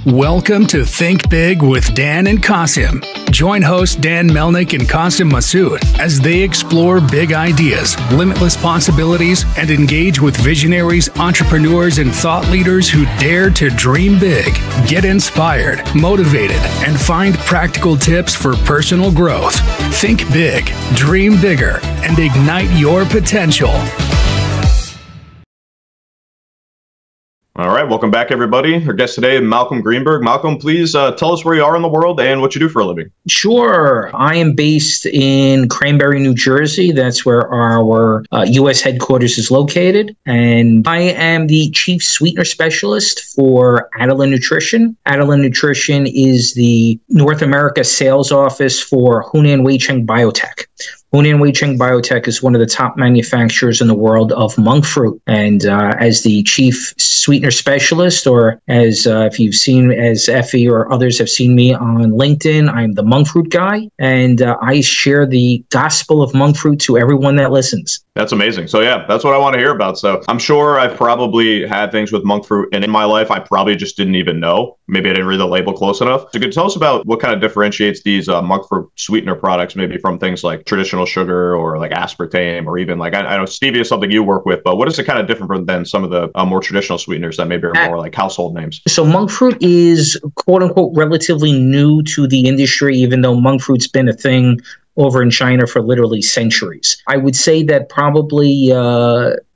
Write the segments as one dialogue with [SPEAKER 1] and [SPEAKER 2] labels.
[SPEAKER 1] Welcome to Think Big with Dan and Qasim. Join hosts Dan Melnick and Qasim Masood as they explore big ideas, limitless possibilities, and engage with visionaries, entrepreneurs, and thought leaders who dare to dream big, get inspired, motivated, and find practical tips for personal growth. Think big, dream bigger, and ignite your potential.
[SPEAKER 2] All right, welcome back, everybody. Our guest today, Malcolm Greenberg. Malcolm, please tell us where you are in the world and what you do for a living.
[SPEAKER 3] Sure. I am based in Cranberry, New Jersey. That's where our U.S. headquarters is located. And I am the Chief Sweetener Specialist for Adallen Nutrition. Adallen Nutrition is the North America sales office for Hunan Weicheng Biotech. Hunan Weicheng Biotech is one of the top manufacturers in the world of monk fruit. And as the Chief Sweetener Specialist, or as if you've seen, as Effie or others have seen me on LinkedIn, I'm the monk fruit guy. And I share the gospel of monk fruit to everyone that listens. That's
[SPEAKER 2] amazing. So yeah, that's what I want to hear about. So I'm sure I've probably had things with monk fruit, and in my life, I probably just didn't even know. Maybe I didn't read the label close enough. So could you tell us about what kind of differentiates these monk fruit sweetener products, maybe from things like traditional sugar or like aspartame, or even like, I know stevia is something you work with, but what is it kind of different than some of the more traditional sweeteners that maybe are more like household names?
[SPEAKER 3] So monk fruit is quote unquote relatively new to the industry, even though monk fruit's been a thing over in China for literally centuries. I would say that probably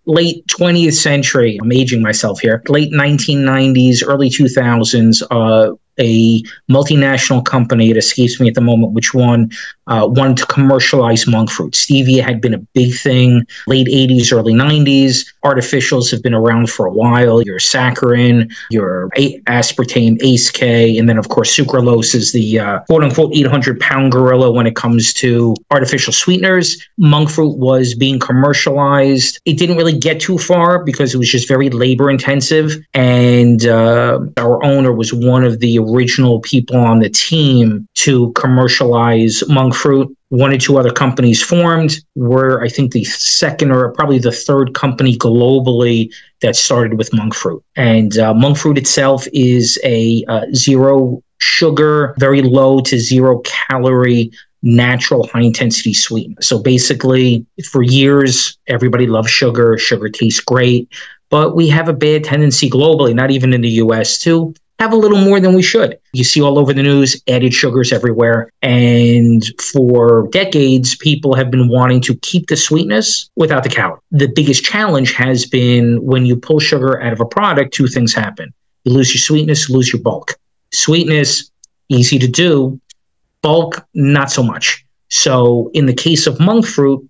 [SPEAKER 3] late 20th century, I'm aging myself here, late 1990s, early 2000s, a multinational company, it escapes me at the moment which one, wanted to commercialize monk fruit. Stevia had been a big thing, late 80s, early 90s. Artificials have been around for a while. Your saccharin, your aspartame, ACE-K, and then, of course, sucralose is the quote-unquote 800-pound gorilla when it comes to artificial sweeteners. Monk fruit was being commercialized. It didn't really get too far because it was just very labor-intensive, and our owner was one of the original people on the team to commercialize monk fruit. One or two other companies formed. We're, I think, the second or probably the third company globally that started with monk fruit. And monk fruit itself is a zero sugar, very low to zero calorie, natural high-intensity sweetener. So basically, for years, everybody loved sugar. Sugar tastes great. But we have a bad tendency globally, not even in the U.S., to have a little more than we should. You see all over the news, added sugars everywhere. And for decades, people have been wanting to keep the sweetness without the calorie. The biggest challenge has been when you pull sugar out of a product, two things happen. You lose your sweetness, you lose your bulk. Sweetness, easy to do. Bulk, not so much. So in the case of monk fruit,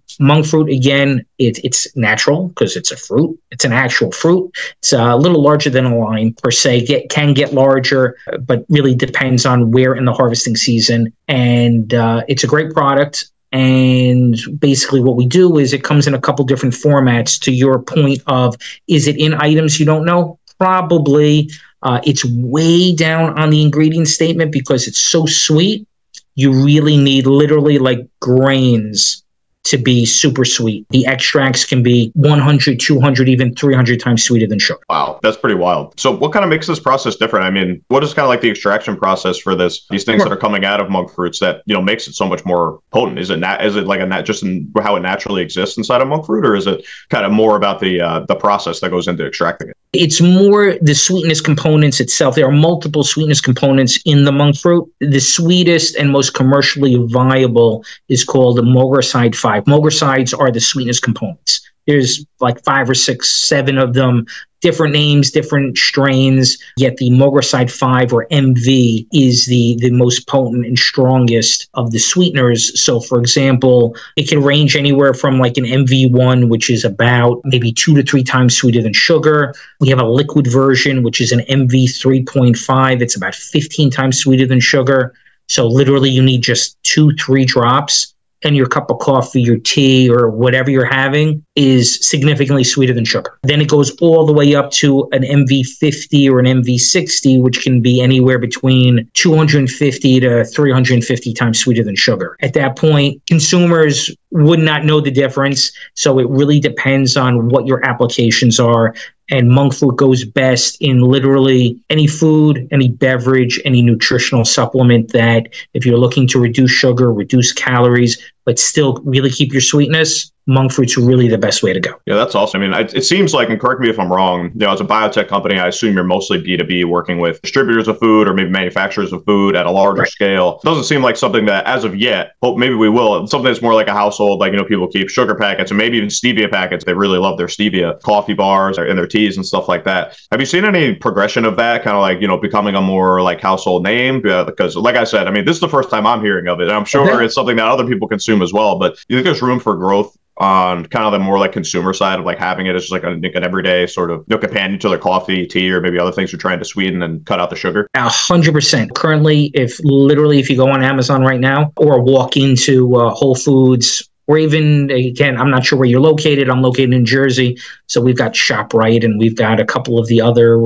[SPEAKER 3] again, it's natural because it's a fruit. It's an actual fruit. It's a little larger than a lime per se. Can get larger, but really depends on where in the harvesting season. And it's a great product. And basically what we do is it comes in a couple different formats. To your point of, is it in items you don't know? Probably. It's way down on the ingredient statement because it's so sweet. You really need literally like grains to be super sweet. The extracts can be 100, 200, even 300 times sweeter than sugar.
[SPEAKER 2] Wow, that's pretty wild. So what kind of makes this process different? I mean, what is kind of like the extraction process for these things that are coming out of monk fruits that, makes it so much more potent? Is it like just in how it naturally exists inside of monk fruit, or is it kind of more about the process that goes into extracting it?
[SPEAKER 3] It's more the sweetness components itself. There are multiple sweetness components in the monk fruit. The sweetest and most commercially viable is called the Mogricide 5. Mogricides are the sweetness components. There's like 5 or 6, 7 of them, different names, different strains, yet the Mogricide 5 or MV is the most potent and strongest of the sweeteners. So for example, it can range anywhere from like an MV1, which is about maybe 2 to 3 times sweeter than sugar. We have a liquid version, which is an MV 3.5. It's about 15 times sweeter than sugar. So literally you need just 2-3 drops, and your cup of coffee, your tea, or whatever you're having is significantly sweeter than sugar. Then it goes all the way up to an MV50 or an MV60, which can be anywhere between 250 to 350 times sweeter than sugar. At that point, consumers would not know the difference. So it really depends on what your applications are. And monk fruit goes best in literally any food, any beverage, any nutritional supplement that if you're looking to reduce sugar, reduce calories, but still really keep your sweetness, monk fruit's really the best way to go.
[SPEAKER 2] Yeah, that's awesome. I mean, it seems like, and correct me if I'm wrong, as a biotech company, I assume you're mostly B2B, working with distributors of food or maybe manufacturers of food at a larger scale. It doesn't seem like something that, as of yet, hope maybe we will, something that's more like a household, like, people keep sugar packets and maybe even stevia packets. They really love their stevia, coffee bars and their teas and stuff like that. Have you seen any progression of that, kind of like, becoming a more like household name? Because like I said, I mean, this is the first time I'm hearing of it, and I'm sure it's something that other people consume as well, but you think there's room for growth on kind of the more like consumer side of like having it as just like an everyday sort of companion to their coffee, tea, or maybe other things you're trying to sweeten and cut out the sugar?
[SPEAKER 3] 100%. Currently, if you go on Amazon right now or walk into Whole Foods, or even, again, I'm not sure where you're located. I'm located in Jersey. So we've got ShopRite and we've got a couple of the other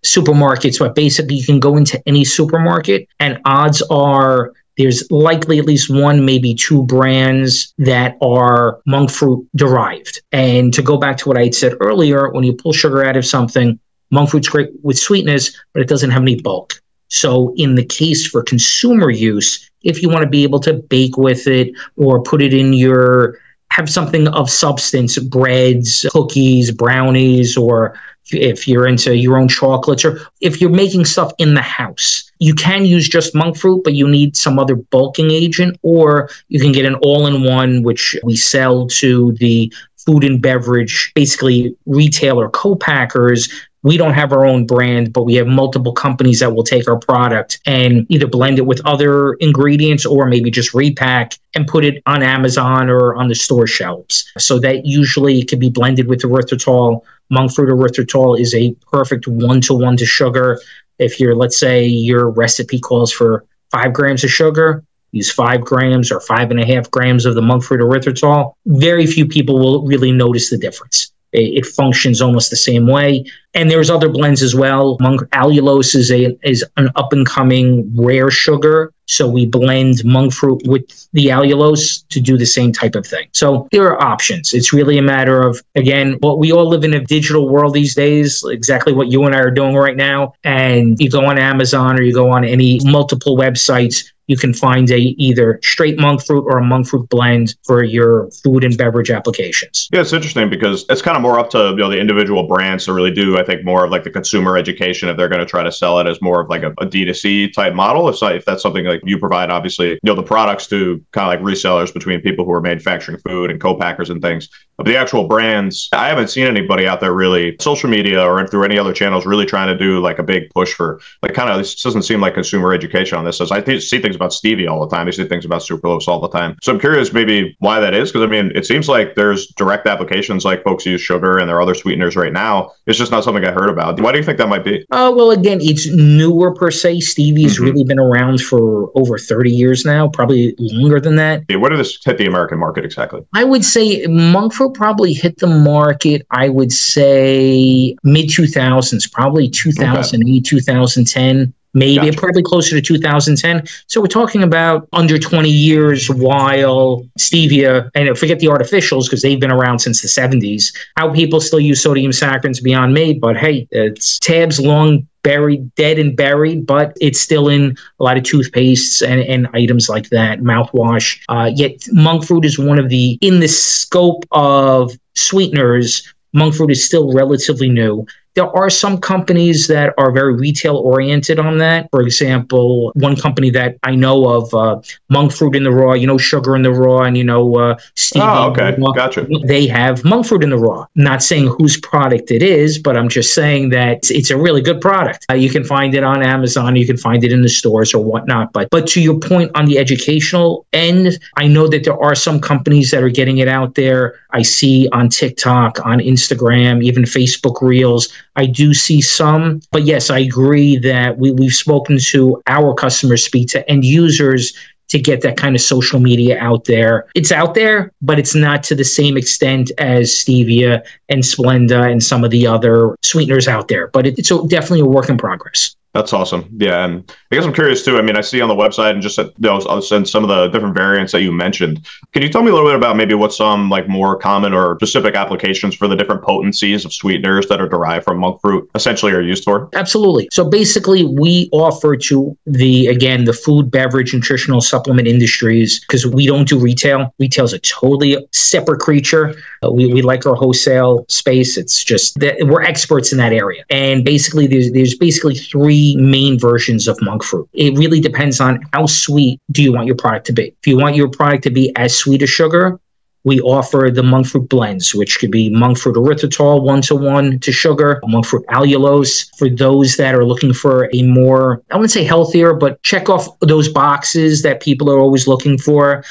[SPEAKER 3] supermarkets. But basically, you can go into any supermarket and odds are there's likely at least one, maybe two brands that are monk fruit derived. And to go back to what I had said earlier, when you pull sugar out of something, monk fruit's great with sweetness, but it doesn't have any bulk. So in the case for consumer use, if you want to be able to bake with it or put it in have something of substance, breads, cookies, brownies, or if you're into your own chocolates, or if you're making stuff in the house, you can use just monk fruit, but you need some other bulking agent, or you can get an all-in-one, which we sell to the food and beverage, basically retailer co-packers. We don't have our own brand, but we have multiple companies that will take our product and either blend it with other ingredients or maybe just repack and put it on Amazon or on the store shelves. So that usually can be blended with erythritol. Monk fruit erythritol is a perfect one-to-one to sugar. If let's say your recipe calls for 5 grams of sugar, use 5 grams or 5.5 grams of the monk fruit erythritol. Very few people will really notice the difference. It functions almost the same way. And there's other blends as well. Monk allulose is an up-and-coming rare sugar. So we blend monk fruit with the allulose to do the same type of thing. So there are options. It's really a matter of, again, we all live in a digital world these days, exactly what you and I are doing right now. And you go on Amazon or you go on any multiple websites, you can find either straight monk fruit or a monk fruit blend for your food and beverage applications.
[SPEAKER 2] Yeah, it's interesting because it's kind of more up to the individual brands to really do, I think, more of like the consumer education if they're going to try to sell it as more of like a D2C type model. If that's something like you provide, obviously, the products to kind of like resellers between people who are manufacturing food and co-packers and things. But the actual brands, I haven't seen anybody out there really, social media or through any other channels, really trying to do like a big push for like kind of, this doesn't seem like consumer education on this. As I see things about stevia all the time. I see things about sucralose all the time. So I'm curious maybe why that is, because I mean, it seems like there's direct applications like folks use sugar and there are other sweeteners right now. It's just not something I heard about. Why do you think that might be?
[SPEAKER 3] Well, again, it's newer per se. Stevia's really been around for over 30 years now, probably longer than that.
[SPEAKER 2] Yeah, where did this hit the American market exactly?
[SPEAKER 3] I would say monk fruit probably hit the market, I would say mid-2000s, probably 2008, 2010. Maybe
[SPEAKER 2] Gotcha.
[SPEAKER 3] Probably closer to 2010. So we're talking about under 20 years, while stevia, and forget the artificials because they've been around since the 70s. How people still use sodium saccharin's beyond me, but hey, it's tabs long buried, dead and buried, but it's still in a lot of toothpastes and items like that, mouthwash. Yet monk fruit is one of in the scope of sweeteners, monk fruit is still relatively new. There are some companies that are very retail oriented on that. For example, one company that I know of, monk fruit in the raw, sugar in the raw, and stevia.
[SPEAKER 2] Oh, okay. Gotcha.
[SPEAKER 3] They have monk fruit in the raw. Not saying whose product it is, but I'm just saying that it's a really good product. You can find it on Amazon. You can find it in the stores or whatnot. But to your point on the educational end, I know that there are some companies that are getting it out there. I see on TikTok, on Instagram, even Facebook Reels. I do see some, but yes, I agree that we've spoken to our customers, speak to end users to get that kind of social media out there. It's out there, but it's not to the same extent as stevia and Splenda and some of the other sweeteners out there. But it's definitely a work in progress.
[SPEAKER 2] That's awesome. Yeah. And I guess I'm curious too. I mean, I see on the website and just and some of the different variants that you mentioned. Can you tell me a little bit about maybe what some like more common or specific applications for the different potencies of sweeteners that are derived from monk fruit essentially are used for?
[SPEAKER 3] Absolutely. So basically, we offer to the food, beverage, nutritional supplement industries, because we don't do retail. Retail is a totally separate creature. We like our wholesale space. It's just that we're experts in that area. And basically, there's basically three main versions of monk fruit. It really depends on how sweet do you want your product to be. If you want your product to be as sweet as sugar, we offer the monk fruit blends, which could be monk fruit erythritol 1:1 to sugar, monk fruit allulose. For those that are looking for a more, I wouldn't say healthier, but check off those boxes that people are always looking for,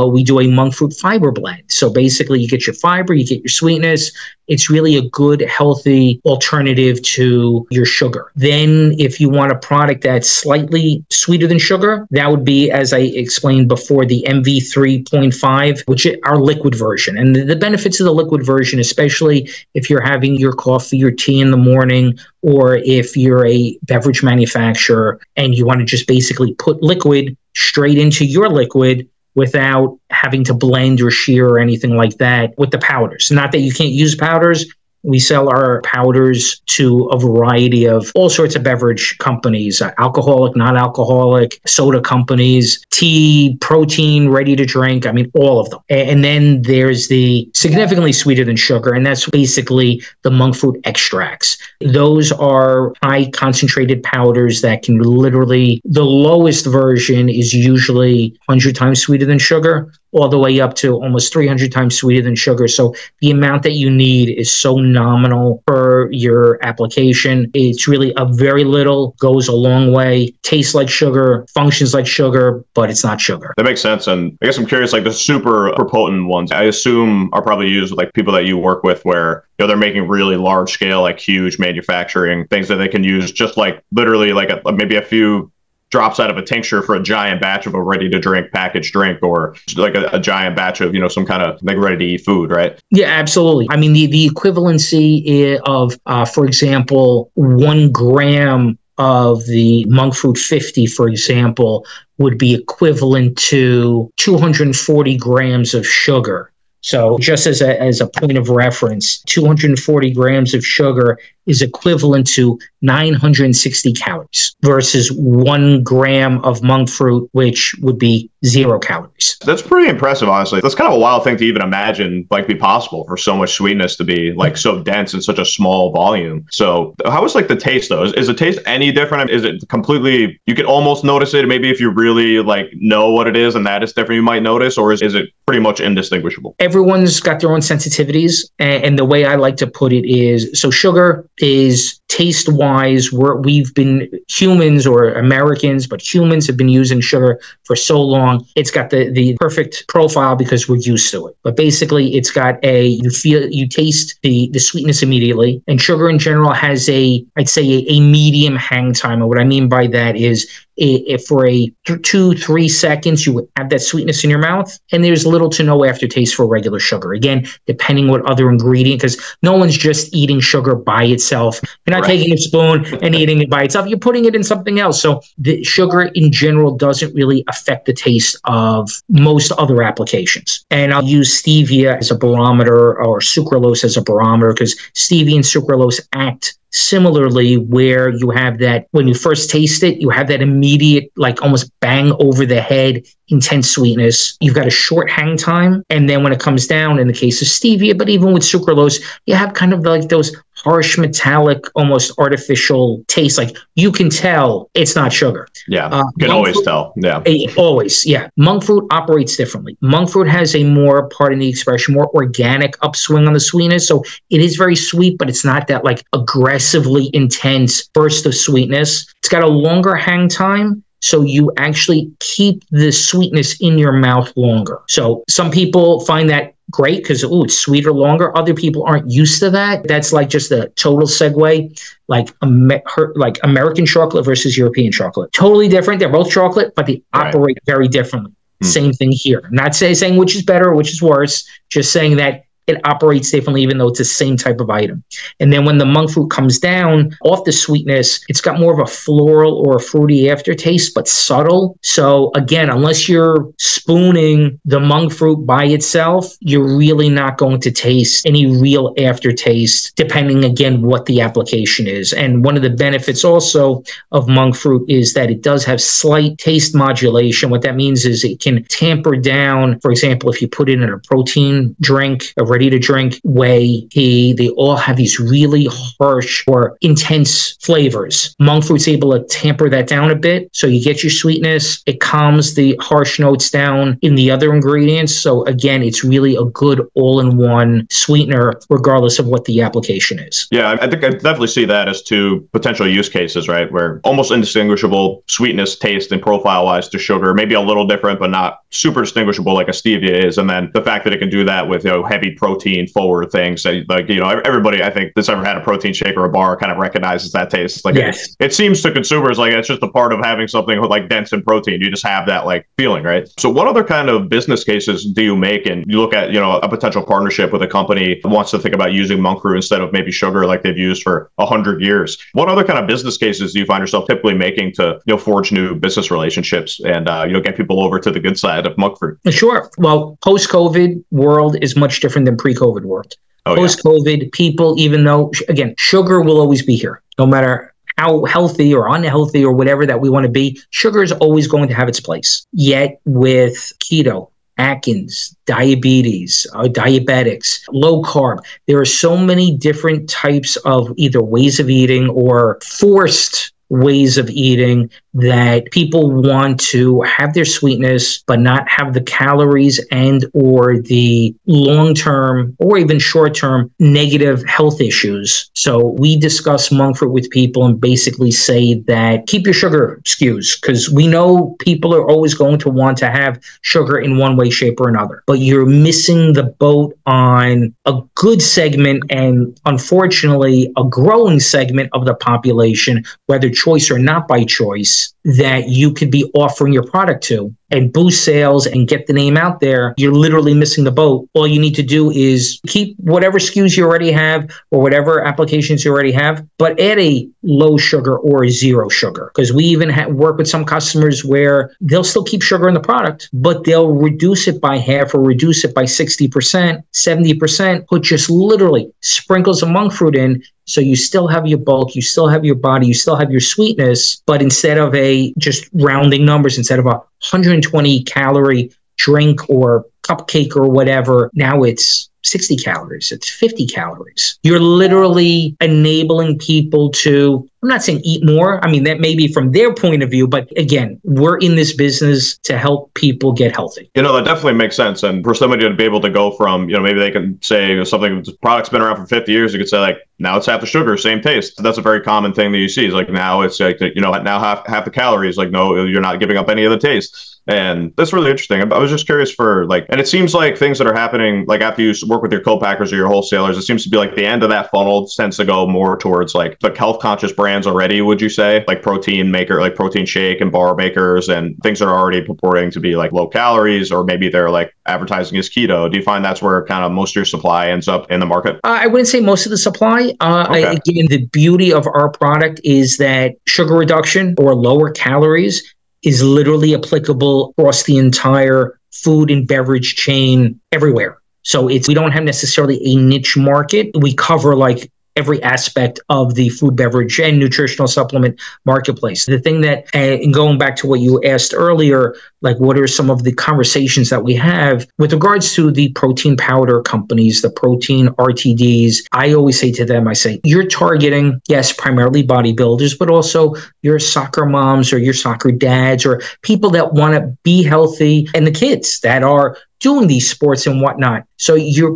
[SPEAKER 3] we do a monk fruit fiber blend. So basically, you get your fiber, you get your sweetness. It's really a good, healthy alternative to your sugar. Then if you want a product that's slightly sweeter than sugar, that would be, as I explained before, the MV 3.5, which is our liquid version. And the benefits of the liquid version, especially if you're having your coffee or tea in the morning, or if you're a beverage manufacturer and you want to just basically put liquid straight into your liquid without having to blend or shear or anything like that with the powders. Not that you can't use powders. We sell our powders to a variety of all sorts of beverage companies, alcoholic, non-alcoholic, soda companies, tea, protein, ready to drink. I mean, all of them. And then there's the significantly sweeter than sugar, and that's basically the monk fruit extracts. Those are high concentrated powders that can literally, the lowest version is usually 100 times sweeter than sugar, all the way up to almost 300 times sweeter than sugar. So the amount that you need is so nominal per your application. It's really a very little, goes a long way, tastes like sugar, functions like sugar, but it's not sugar.
[SPEAKER 2] That makes sense. And I guess I'm curious, like the super potent ones, I assume are probably used with like people that you work with where, you know, they're making really large scale, like huge manufacturing things that they can use just like literally like maybe a few drops out of a tincture for a giant batch of a ready-to-drink packaged drink, or like a giant batch of, you know, some kind of like ready-to-eat food, right?
[SPEAKER 3] Yeah, absolutely. I mean, the equivalency of, for example, 1 gram of the monk fruit 50, for example, would be equivalent to 240 grams of sugar. So just as a point of reference, 240 grams of sugar is equivalent to 960 calories versus 1 gram of monk fruit, which would be 0 calories.
[SPEAKER 2] That's pretty impressive, honestly. That's kind of a wild thing to even imagine, like, be possible for so much sweetness to be like so dense in such a small volume. So how is like the taste though? Is the taste any different? Is it completely, you can almost notice it? Maybe if you really like know what it is and that is different, you might notice, or is it pretty much indistinguishable?
[SPEAKER 3] Everyone's got their own sensitivities. And the way I like to put it is, so sugar is taste-wise, we've been humans or Americans, but humans have been using sugar for so long. It's got the perfect profile because we're used to it. But basically, it's got you taste the sweetness immediately. And sugar in general has I'd say a medium hang time. And what I mean by that is, if for 2-3 seconds, you would have that sweetness in your mouth, and there's little to no aftertaste for regular sugar. Again, depending what other ingredient, because no one's just eating sugar by itself. You're not taking a spoon and eating it by itself. You're putting it in something else. So the sugar in general doesn't really affect the taste of most other applications. And I'll use stevia as a barometer, or sucralose as a barometer, because stevia and sucralose act similarly, where you have that, when you first taste it, you have that immediate, like almost bang over the head, intense sweetness. You've got a short hang time. And then when it comes down, in the case of stevia, but even with sucralose, you have kind of like those harsh, metallic, almost artificial taste. Like you can tell it's not sugar.
[SPEAKER 2] Yeah, you can always tell. Yeah.
[SPEAKER 3] Always, yeah. Monk fruit operates differently. Monk fruit has a more, pardon the expression, more organic upswing on the sweetness. So it is very sweet, but it's not that like aggressively intense burst of sweetness. It's got a longer hang time. So you actually keep the sweetness in your mouth longer. So some people find that great because, it's sweeter longer. Other people aren't used to that. That's like just a total segue, like American chocolate versus European chocolate. Totally different. They're both chocolate, but they operate very differently. Same thing here. Not saying which is better or which is worse, just saying that it operates differently, even though it's the same type of item. And then when the monk fruit comes down off the sweetness, it's got more of a floral or a fruity aftertaste, but subtle. So again, unless you're spooning the monk fruit by itself, you're really not going to taste any real aftertaste, depending again what the application is. And one of the benefits also of monk fruit is that it does have slight taste modulation. What that means is it can tamper down, for example, if you put it in a protein drink, a ready-to-drink whey tea, they all have these really harsh or intense flavors. Monk fruit's able to tamper that down a bit, so you get your sweetness. It calms the harsh notes down in the other ingredients. So again, it's really a good all-in-one sweetener, regardless of what the application is.
[SPEAKER 2] Yeah, I think I definitely see that as two potential use cases, right? Where almost indistinguishable sweetness, taste, and profile-wise to sugar, maybe a little different, but not super distinguishable like a stevia is. And then the fact that it can do that with, heavy protein forward things, like, everybody, I think that's ever had a protein shake or a bar kind of recognizes that taste. Like, yes. It seems to consumers like it's just a part of having something like dense in protein. You just have that like feeling, right? So what other kind of business cases do you make? And you look at, a potential partnership with a company that wants to think about using monk fruit instead of maybe sugar like they've used for 100 years. What other kind of business cases do you find yourself typically making to, forge new business relationships and, get people over to the good side of monk fruit?
[SPEAKER 3] Sure. Well, post-COVID world is much different than pre-COVID world. Post-COVID, people, even though, again, sugar will always be here, no matter how healthy or unhealthy or whatever that we want to be, sugar is always going to have its place. Yet with keto, Atkins, diabetes, diabetics, low carb, there are so many different types of either ways of eating or forced ways of eating that people want to have their sweetness but not have the calories and or the long-term or even short-term negative health issues. So we discuss monk fruit with people and basically say that keep your sugar SKUs, because we know people are always going to want to have sugar in one way, shape, or another, but you're missing the boat on a good segment and unfortunately a growing segment of the population, whether choice or not by choice, that you could be offering your product to and boost sales and get the name out there. You're literally missing the boat. All you need to do is keep whatever SKUs you already have or whatever applications you already have, but add a low sugar or a zero sugar. Because we even work with some customers where they'll still keep sugar in the product, but they'll reduce it by half or reduce it by 60%, 70%, put just literally sprinkles of monk fruit in. So you still have your bulk, you still have your body, you still have your sweetness, but instead of just rounding numbers, instead of a 120 calorie drink or cupcake or whatever, now it's 60 calories, it's 50 calories. You're literally enabling people to, I'm not saying eat more. I mean, that may be from their point of view, but again, we're in this business to help people get healthy.
[SPEAKER 2] That definitely makes sense. And for somebody to be able to go from, maybe they can say something, the product's been around for 50 years, you could say like, now it's half the sugar, same taste. That's a very common thing that you see. Is like now it's like, now half the calories, like, no, you're not giving up any of the taste. And that's really interesting. I was just curious for like, and it seems like things that are happening, like after you work with your co-packers or your wholesalers, it seems to be like the end of that funnel tends to go more towards like health conscious brands already, would you say? Like protein maker, like protein shake and bar makers and things that are already purporting to be like low calories, or maybe they're like advertising as keto. Do you find that's where kind of most of your supply ends up in the market?
[SPEAKER 3] I wouldn't say most of the supply.
[SPEAKER 2] Okay.
[SPEAKER 3] Again, the beauty of our product is that sugar reduction or lower calories is literally applicable across the entire food and beverage chain everywhere. So we don't have necessarily a niche market. We cover like every aspect of the food, beverage, and nutritional supplement marketplace. The thing that, and going back to what you asked earlier, like what are some of the conversations that we have with regards to the protein powder companies, the protein RTDs, I always say to them, I say, you're targeting, yes, primarily bodybuilders, but also your soccer moms or your soccer dads or people that want to be healthy and the kids that are doing these sports and whatnot. So you're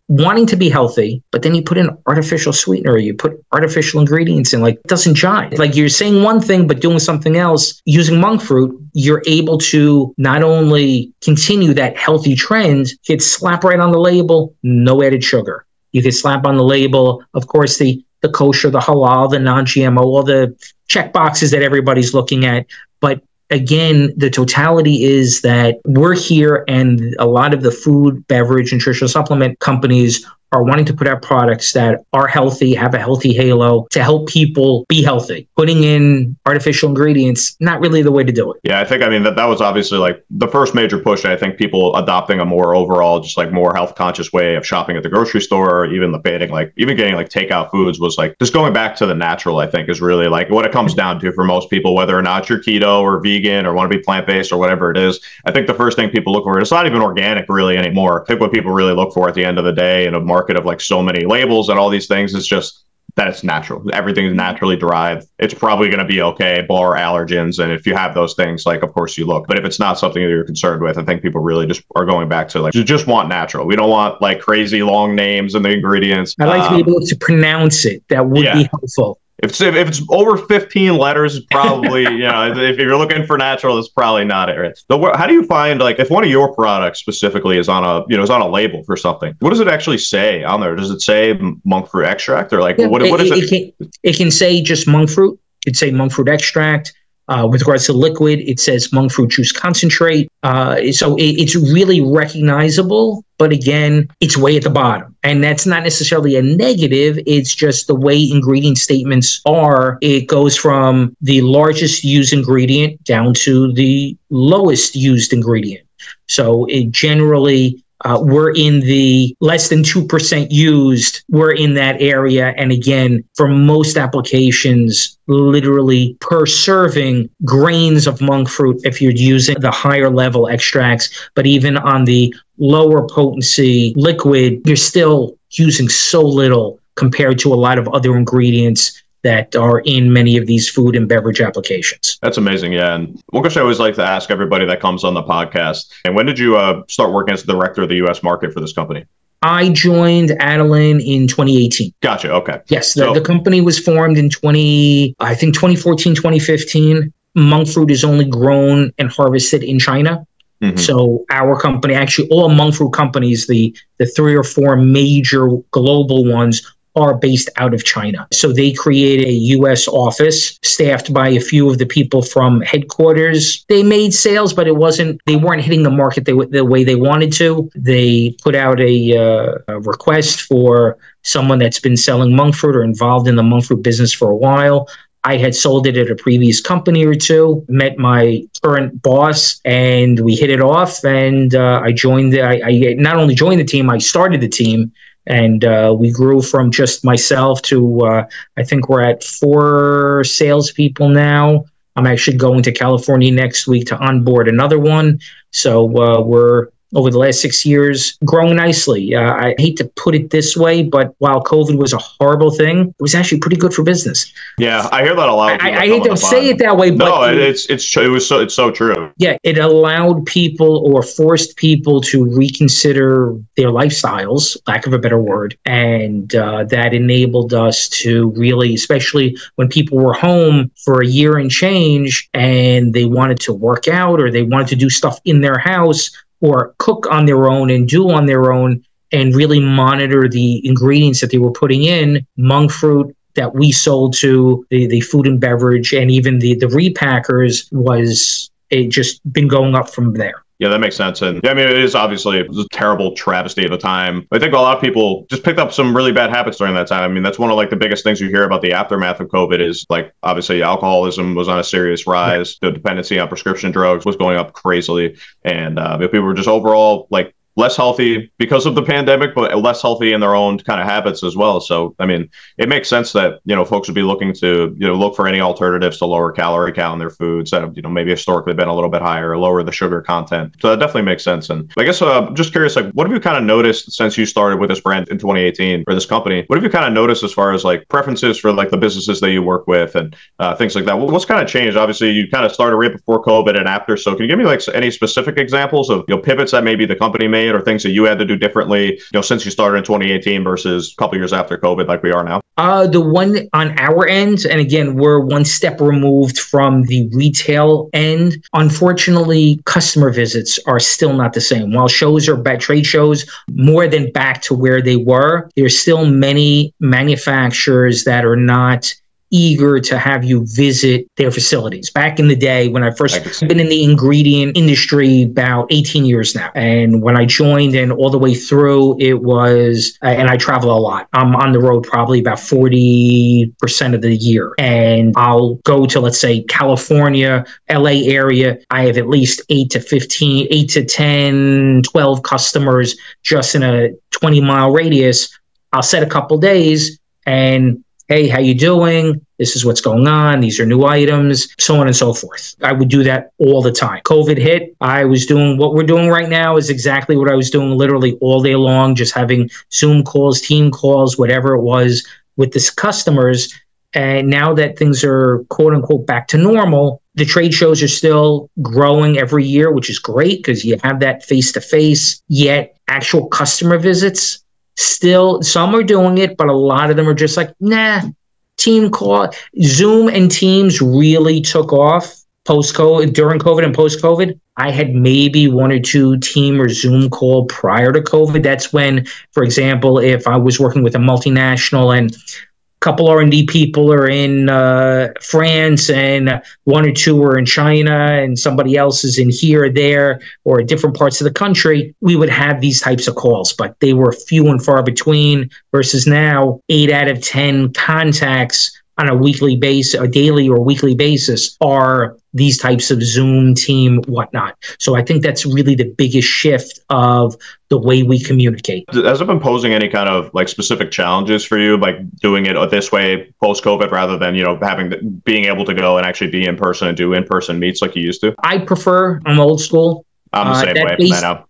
[SPEAKER 3] wanting to be healthy, but then you put in artificial sweetener, you put artificial ingredients in, like it doesn't jive. Like you're saying one thing, but doing something else. Using monk fruit, you're able to not only continue that healthy trend, you could slap right on the label, no added sugar. You could slap on the label, of course, the kosher, the halal, the non-GMO, all the check boxes that everybody's looking at, but again, the totality is that we're here, and a lot of the food, beverage, nutritional supplement companies are wanting to put out products that are healthy, have a healthy halo to help people be healthy. Putting in artificial ingredients, not really the way to do it.
[SPEAKER 2] Yeah, I think, I mean, that was obviously like the first major push. I think people adopting a more overall, just like more health conscious way of shopping at the grocery store, even the banning, like even getting like takeout foods was like just going back to the natural, I think is really like what it comes down to for most people, whether or not you're keto or vegan or want to be plant-based or whatever it is. I think the first thing people look for, it's not even organic really anymore. I think what people really look for at the end of the day in a market of like so many labels and all these things is just that it's natural. Everything is naturally derived. It's probably going to be okay, bar allergens. And if you have those things, like, of course you look. But if it's not something that you're concerned with, I think people really just are going back to like, you just want natural. We don't want like crazy long names and the ingredients.
[SPEAKER 3] I like to be able to pronounce it. That would be helpful.
[SPEAKER 2] If it's over 15 letters, probably, if you're looking for natural, that's probably not it. Right? So how do you find, like, if one of your products specifically is on a label for something, what does it actually say on there? Does it say monk fruit extract or like, what is it?
[SPEAKER 3] It can say just monk fruit. It could say monk fruit extract. With regards to liquid, it says monk fruit juice concentrate. So it's really recognizable, but again, it's way at the bottom. And that's not necessarily a negative. It's just the way ingredient statements are. It goes from the largest used ingredient down to the lowest used ingredient. So it generally, we're in the less than 2% used. We're in that area. And again, for most applications, literally per serving grains of monk fruit if you're using the higher level extracts. But even on the lower potency liquid, you're still using so little compared to a lot of other ingredients that are in many of these food and beverage applications.
[SPEAKER 2] That's amazing. Yeah. And one question I always like to ask everybody that comes on the podcast, and when did you start working as the director of the U.S. market for this company?
[SPEAKER 3] I joined Adallen in 2018.
[SPEAKER 2] Gotcha. Okay.
[SPEAKER 3] Yes. The company was formed in 2014, 2015. Monk fruit is only grown and harvested in China. Mm-hmm. So our company, actually all monk fruit companies, the 3 or 4 major global ones are based out of China. So they created a U.S. office staffed by a few of the people from headquarters. They made sales, but they weren't hitting the market the way they wanted to. They put out a request for someone that's been selling monk fruit or involved in the monk fruit business for a while. I had sold it at a previous company or two, met my current boss, and we hit it off. And I joined. I not only joined the team, I started the team. And we grew from just myself to, I think we're at 4 salespeople now. I'm actually going to California next week to onboard another one. So we're, over the last 6 years, growing nicely. I hate to put it this way, but while COVID was a horrible thing, it was actually pretty good for business.
[SPEAKER 2] Yeah, I hear that a lot.
[SPEAKER 3] I hate to say it that way, but
[SPEAKER 2] no, it's so true.
[SPEAKER 3] Yeah, it allowed people or forced people to reconsider their lifestyles, lack of a better word, and that enabled us to really, especially when people were home for a year and change, and they wanted to work out or they wanted to do stuff in their house, or cook on their own and do on their own and really monitor the ingredients that they were putting in. Monk fruit that we sold to the food and beverage and even the repackers it just been going up from there.
[SPEAKER 2] Yeah, that makes sense. And yeah, I mean, it is obviously a terrible travesty of a time. I think a lot of people just picked up some really bad habits during that time. I mean, that's one of like the biggest things you hear about the aftermath of COVID is like, obviously alcoholism was on a serious rise. Right. The dependency on prescription drugs was going up crazily. And people were just overall like less healthy because of the pandemic, but less healthy in their own kind of habits as well. So, I mean, it makes sense that, folks would be looking to, look for any alternatives to lower calorie count in their foods that have, maybe historically been a little bit higher or lower the sugar content. So that definitely makes sense. And I guess I'm just curious, like, what have you kind of noticed since you started with this brand in 2018 for this company? What have you kind of noticed as far as like preferences for like the businesses that you work with and things like that? What's kind of changed? Obviously, you kind of started right before COVID and after. So can you give me like any specific examples of pivots that maybe the company made or things that you had to do differently, since you started in 2018 versus a couple years after COVID, like we are now?
[SPEAKER 3] The one on our end, and again, we're one step removed from the retail end. Unfortunately, customer visits are still not the same. While trade shows more than back to where they were, there's still many manufacturers that are not eager to have you visit their facilities. Back in the day when I first been in the ingredient industry about 18 years now. And when I joined and all the way through, it was, and I travel a lot. I'm on the road probably about 40% of the year. And I'll go to, let's say, California, LA area. I have at least 8 to 10, 12 customers just in a 20-mile radius. I'll set a couple days and, hey, how you doing? This is what's going on. These are new items, so on and so forth. I would do that all the time. COVID hit. I was doing what we're doing right now is exactly what I was doing literally all day long, just having Zoom calls, team calls, whatever it was with the customers. And now that things are quote unquote back to normal, the trade shows are still growing every year, which is great because you have that face to face, yet actual customer visits still, some are doing it, but a lot of them are just like, nah, team call. Zoom and Teams really took off post-COVID, during COVID and post-COVID. I had maybe 1 or 2 team or Zoom call prior to COVID. That's when, for example, if I was working with a multinational and couple R&D people are in France and 1 or 2 are in China and somebody else is in here or there or different parts of the country, we would have these types of calls, but they were few and far between versus now 8 out of 10 contacts on a weekly basis, a daily or weekly basis are these types of Zoom, team, whatnot. So I think that's really the biggest shift of the way we communicate.
[SPEAKER 2] Has it been posing any kind of like specific challenges for you, like doing it this way post-COVID rather than, being able to go and actually be in person and do in-person meets like you used to?
[SPEAKER 3] I'm old school.
[SPEAKER 2] I'm the same way.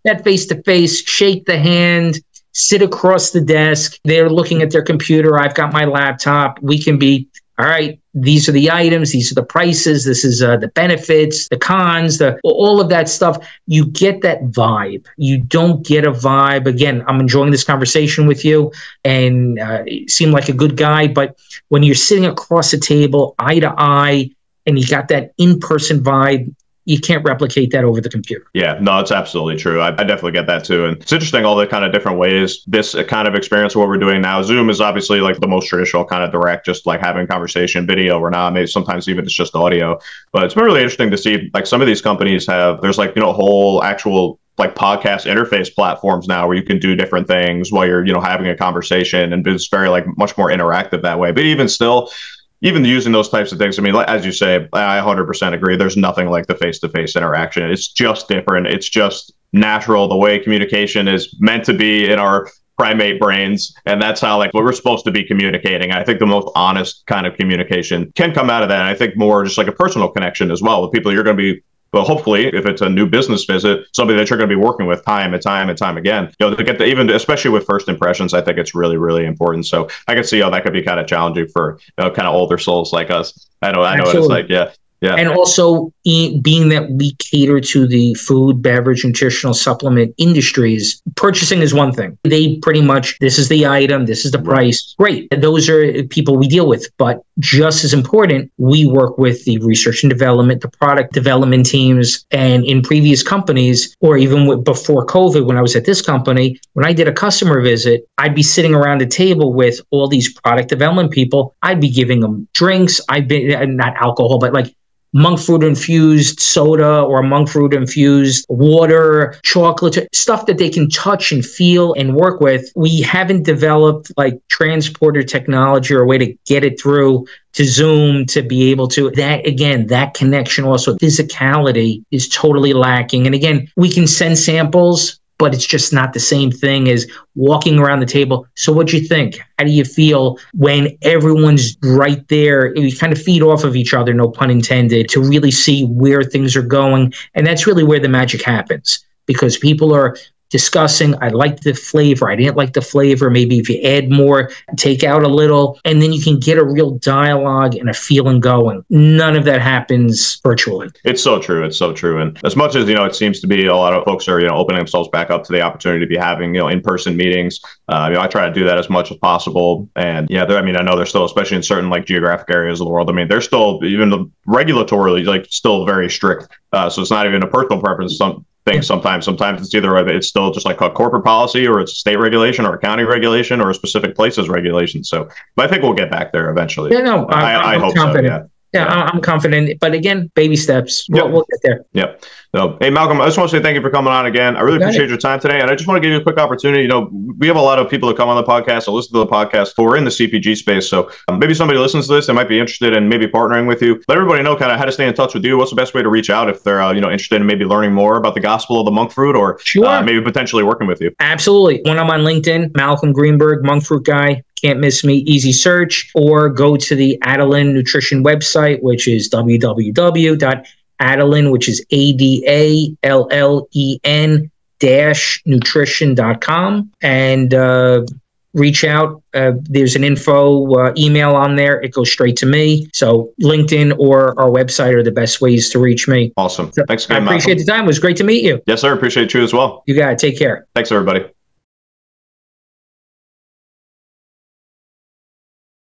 [SPEAKER 3] That face-to-face, shake the hand, sit across the desk. They're looking at their computer. I've got my laptop. We can be, all right, these are the items, these are the prices, this is the benefits, the cons, all of that stuff. You get that vibe. You don't get a vibe. Again, I'm enjoying this conversation with you and you seem like a good guy, but when you're sitting across the table, eye to eye, and you got that in-person vibe, you can't replicate that over the computer. Yeah,
[SPEAKER 2] no, it's absolutely true. I definitely get that too. And it's interesting all the kind of different ways this kind of experience of what we're doing now. Zoom is obviously like the most traditional kind of direct, just like having conversation, video or not, maybe sometimes even it's just audio. But it's been really interesting to see like some of these companies there's like, whole actual like podcast interface platforms now where you can do different things while you're, having a conversation, and it's very like much more interactive that way. But even using those types of things, I mean, as you say, I 100% agree. There's nothing like the face-to-face interaction. It's just different. It's just natural, the way communication is meant to be in our primate brains. And that's how like what we're supposed to be communicating. I think the most honest kind of communication can come out of that. And I think more just like a personal connection as well with people you're going to be, well, hopefully, if it's a new business visit, somebody that you're going to be working with time and time and time again, to get even especially with first impressions, I think it's really, really important. So I can see how that could be kind of challenging for kind of older souls like us. I know what it's like. Yeah. Yeah. And also being that we cater to the food, beverage, nutritional supplement industries, purchasing is one thing. They pretty much, this is the item, this is the price. Great. Those are people we deal with. But just as important, we work with the research and development, the product development teams. And in previous companies, or even before COVID, when I was at this company, when I did a customer visit, I'd be sitting around the table with all these product development people. I'd be giving them drinks. Not alcohol, but like monk fruit infused soda or monk fruit infused water, chocolate, stuff that they can touch and feel and work with. We haven't developed like transporter technology or a way to get it through to Zoom to be able to, that connection also, physicality is totally lacking. And again, we can send samples, but it's just not the same thing as walking around the table. So what'd you think? How do you feel when everyone's right there? We kind of feed off of each other, no pun intended, to really see where things are going. And that's really where the magic happens, because people are discussing, I liked the flavor, I didn't like the flavor. Maybe if you add more, take out a little, and then you can get a real dialogue and a feeling going. None of that happens virtually. It's so true. It's so true. And as much as, it seems to be a lot of folks are, opening themselves back up to the opportunity to be having, in-person meetings. I try to do that as much as possible. And I know there's still, especially in certain like geographic areas of the world, they're still, even regulatorily, like still very strict. So it's not even a personal preference. things sometimes. Sometimes it's either it's still just like a corporate policy, or it's a state regulation or a county regulation or a specific places regulation. So, but I think we'll get back there eventually.
[SPEAKER 3] Yeah, no,
[SPEAKER 2] I hope
[SPEAKER 3] confident.
[SPEAKER 2] so. Yeah.
[SPEAKER 3] Yeah, I'm confident. But again, baby steps. We'll get there.
[SPEAKER 2] Yep. So, hey, Malcolm, I just want to say thank you for coming on again. I really appreciate your time today. And I just want to give you a quick opportunity. We have a lot of people that come on the podcast or listen to the podcast who are in the CPG space. So maybe somebody listens to this that might be interested in maybe partnering with you. Let everybody know kind of how to stay in touch with you. What's the best way to reach out if they're interested in maybe learning more about the gospel of the monk fruit, or maybe potentially working with you?
[SPEAKER 3] Absolutely. When I'm on LinkedIn, Malcolm Greenberg, monk fruit guy. Can't miss me. Easy search. Or go to the Adallen Nutrition website, which is www.adallen, which is ADALLEN -nutrition.com, and reach out. There's an info email on there. It goes straight to me. So LinkedIn or our website are the best ways to reach me.
[SPEAKER 2] Awesome.
[SPEAKER 3] So
[SPEAKER 2] thanks again,
[SPEAKER 3] I appreciate the time. It was great to meet you.
[SPEAKER 2] Yes, sir. Appreciate you as well.
[SPEAKER 3] You got it. Take care.
[SPEAKER 2] Thanks, everybody.